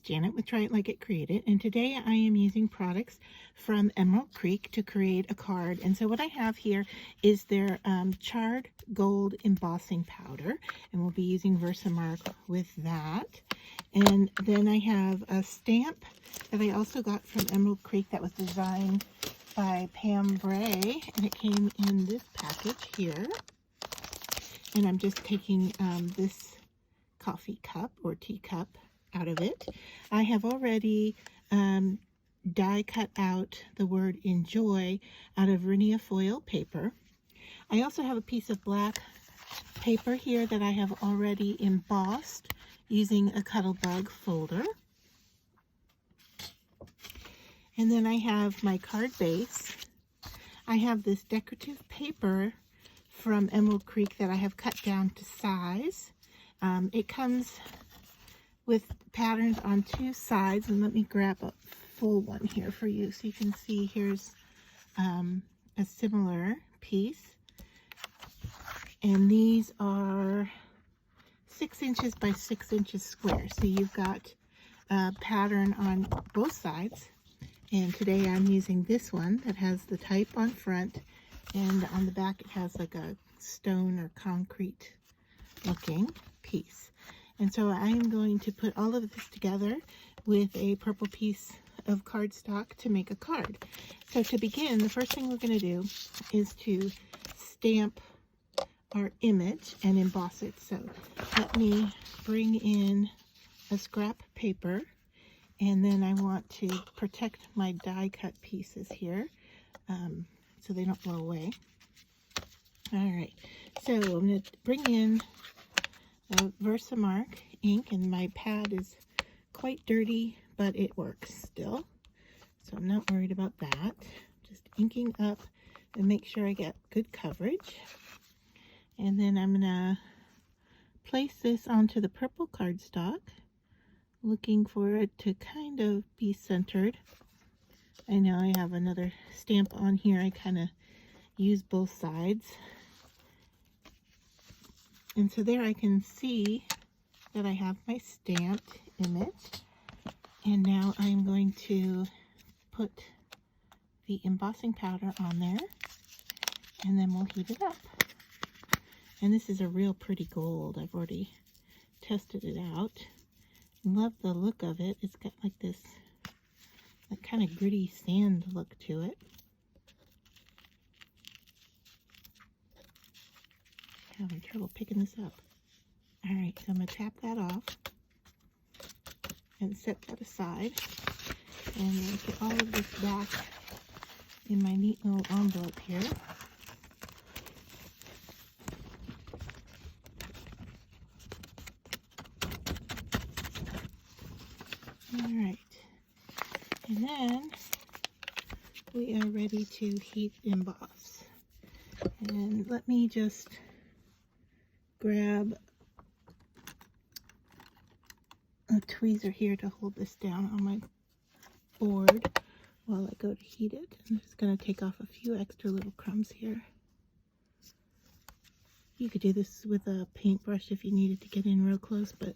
Janet with Try It Like It Create It, and today I am using products from Emerald Creek to create a card. And so what I have here is their charred gold embossing powder, and we'll be using Versamark with that. And then I have a stamp that I also got from Emerald Creek that was designed by Pam Bray, and it came in this package here. And I'm just taking this coffee cup or teacup out of it. I have already die cut out the word enjoy out of Vernia foil paper. I also have a piece of black paper here that I have already embossed using a Cuttlebug folder. And then I have my card base. I have this decorative paper from Emerald Creek that I have cut down to size. It comes with patterns on two sides, and let me grab a full one here for you so you can see. Here's a similar piece, and these are 6 inches by 6 inches square, so you've got a pattern on both sides. And today I'm using this one that has the type on front, and on the back it has like a stone or concrete looking piece. And so I am going to put all of this together with a purple piece of cardstock to make a card. So to begin, the first thing we're going to do is to stamp our image and emboss it. So let me bring in a scrap paper, and then I want to protect my die cut pieces here so they don't blow away. All right, so I'm going to bring in Versamark ink, and my pad is quite dirty, but it works still, so I'm not worried about that. Just inking up and make sure I get good coverage. And then I'm gonna place this onto the purple cardstock, looking for it to kind of be centered. I know I have another stamp on here. I kind of use both sides. And so there I can see that I have my stamped image. And now I'm going to put the embossing powder on there, and then we'll heat it up. And this is a real pretty gold. I've already tested it out. Love the look of it. It's got like this like kind of gritty sand look to it. Having trouble picking this up. All right, so I'm going to tap that off and set that aside, and get all of this back in my neat little envelope here. All right, and then we are ready to heat emboss. And let me just grab a tweezer here to hold this down on my board while I go to heat it. I'm just going to take off a few extra little crumbs here. You could do this with a paintbrush if you needed to get in real close, but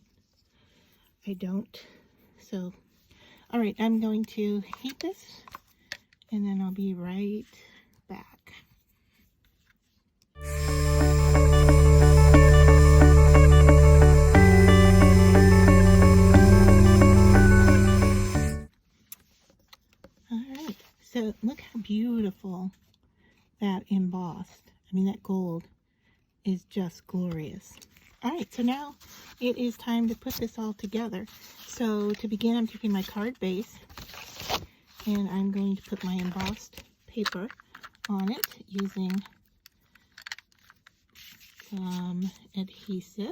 I don't. So, all right, I'm going to heat this, and then I'll be right back. So look how beautiful that embossed, that gold is just glorious. All right, so now it is time to put this all together. So to begin, I'm taking my card base, and I'm going to put my embossed paper on it using some adhesive.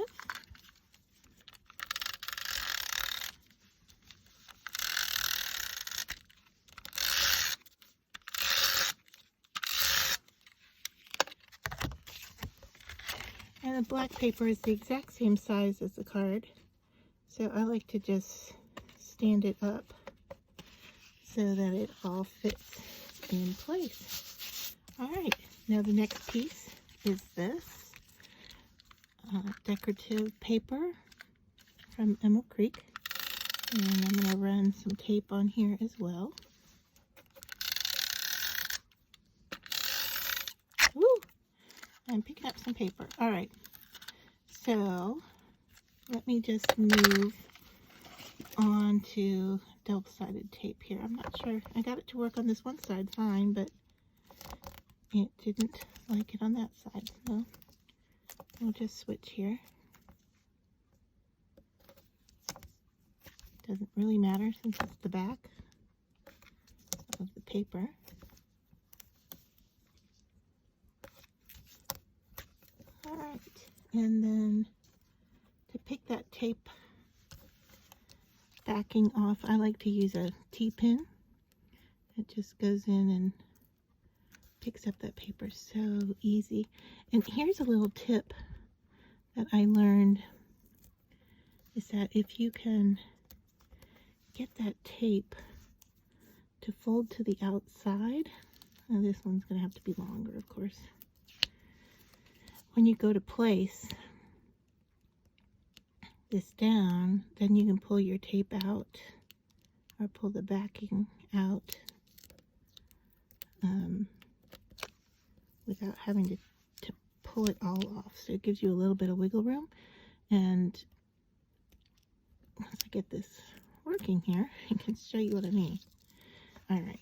And the black paper is the exact same size as the card, so I like to just stand it up so that it all fits in place. All right, now the next piece is this decorative paper from Emerald Creek, And I'm going to run some tape on here as well. Woo! I'm picking up some paper. All right. So let me just move on to double-sided tape here. I'm not sure. I got it to work on this one side fine, but it didn't like it on that side. So we'll just switch here. Doesn't really matter since it's the back of the paper. All right, and then to pick that tape backing off, I like to use a T-pin. It just goes in and picks up that paper so easy. And here's a little tip that I learned, is that if you can get that tape to fold to the outside, now this one's going to have to be longer, of course. When you go to place this down, then you can pull your tape out or pull the backing out without having to pull it all off. So it gives you a little bit of wiggle room. And once I get this working here, I can show you what I mean. All right,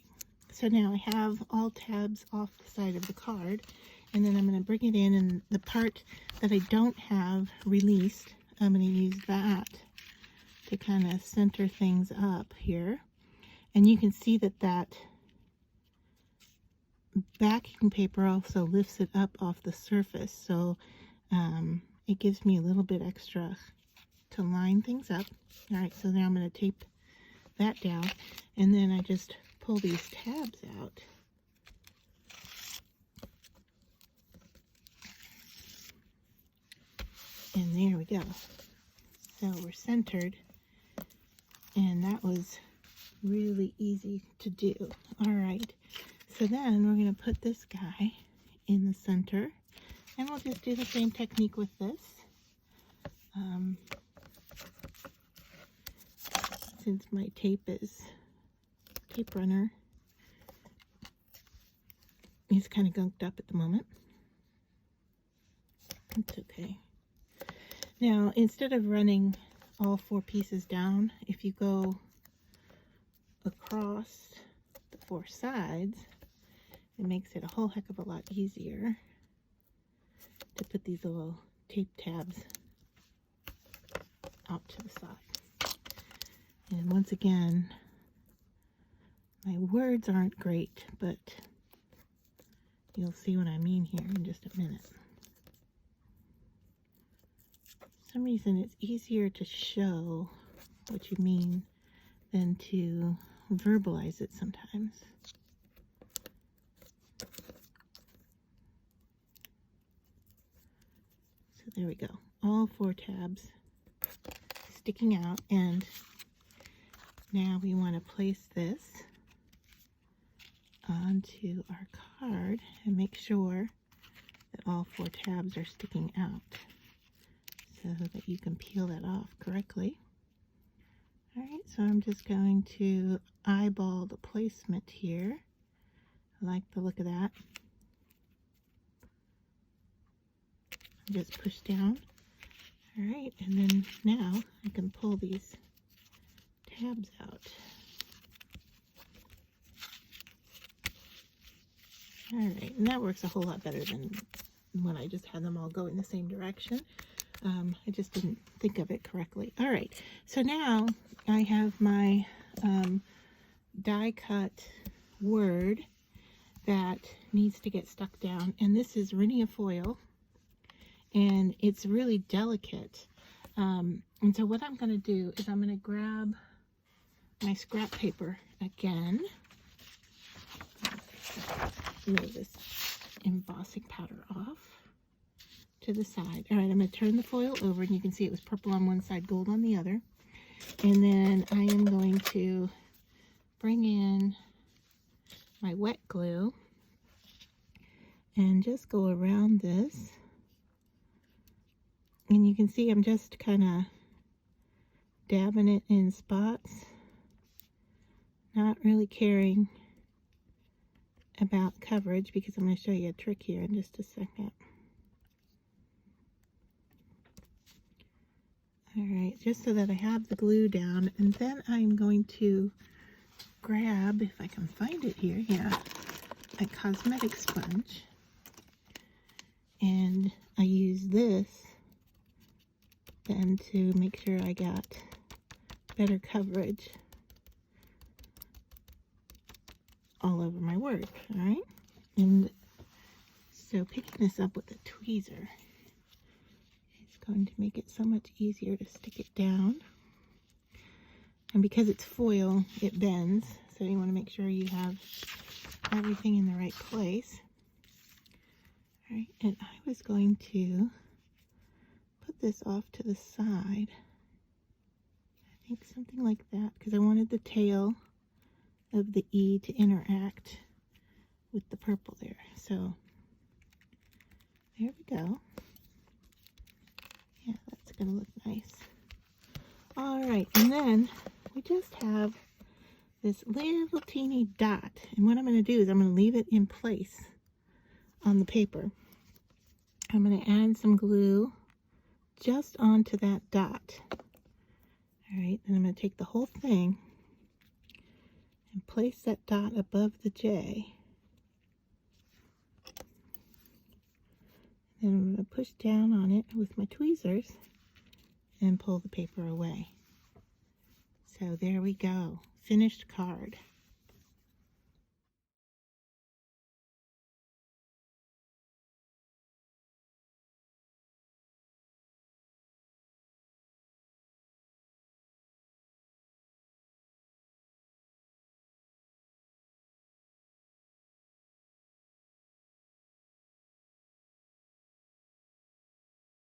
so now I have all tabs off the side of the card, and then I'm going to bring it in, and the part that I don't have released, I'm going to use that to kind of center things up here. And you can see that that backing paper also lifts it up off the surface, so it gives me a little bit extra to line things up. All right, so now I'm going to tape that down, and then I just pull these tabs out. And there we go. So we're centered, and that was really easy to do. All right, so then we're going to put this guy in the center, and we'll just do the same technique with this. Since my tape runner is kind of gunked up at the moment, it's okay. Now, instead of running all 4 pieces down, if you go across the 4 sides, it makes it a whole heck of a lot easier to put these little tape tabs out to the side. And once again, my words aren't great, but you'll see what I mean here in just a minute. For some reason, it's easier to show what you mean than to verbalize it sometimes. So there we go. All 4 tabs sticking out, and now we want to place this onto our card and make sure that all 4 tabs are sticking out so that you can peel that off correctly. All right, so I'm just going to eyeball the placement here. I like the look of that. Just push down. All right, and then now I can pull these tabs out. All right, and that works a whole lot better than when I just had them all go in the same direction. I just didn't think of it correctly. All right, so now I have my die cut word that needs to get stuck down, and this is Rhinea foil, and it's really delicate. And so what I'm going to do is I'm going to grab my scrap paper again. Move this embossing powder off to the side. All right, I'm going to turn the foil over, and you can see it was purple on one side, gold on the other. And then I am going to bring in my wet glue and just go around this. And you can see I'm just kind of dabbing it in spots, not really caring about coverage, because I'm going to show you a trick here in just a second. Alright, just so that I have the glue down, and then I'm going to grab, if I can find it here, yeah, a cosmetic sponge, and I use this then to make sure I got better coverage all over my work. Alright, and so picking this up with a tweezer is going to make it so much easier to stick it down. And because it's foil, it bends, so you want to make sure you have everything in the right place. Alright, and I was going to put this off to the side. I think something like that, because I wanted the tail of the E to interact with the purple there. So there we go. Yeah, that's going to look nice. Alright, and then we just have this little teeny dot, and what I'm going to do is I'm going to leave it in place on the paper. I'm going to add some glue just onto that dot. Alright, then I'm going to take the whole thing and place that dot above the J. Then I'm going to push down on it with my tweezers and pull the paper away. So there we go, finished card.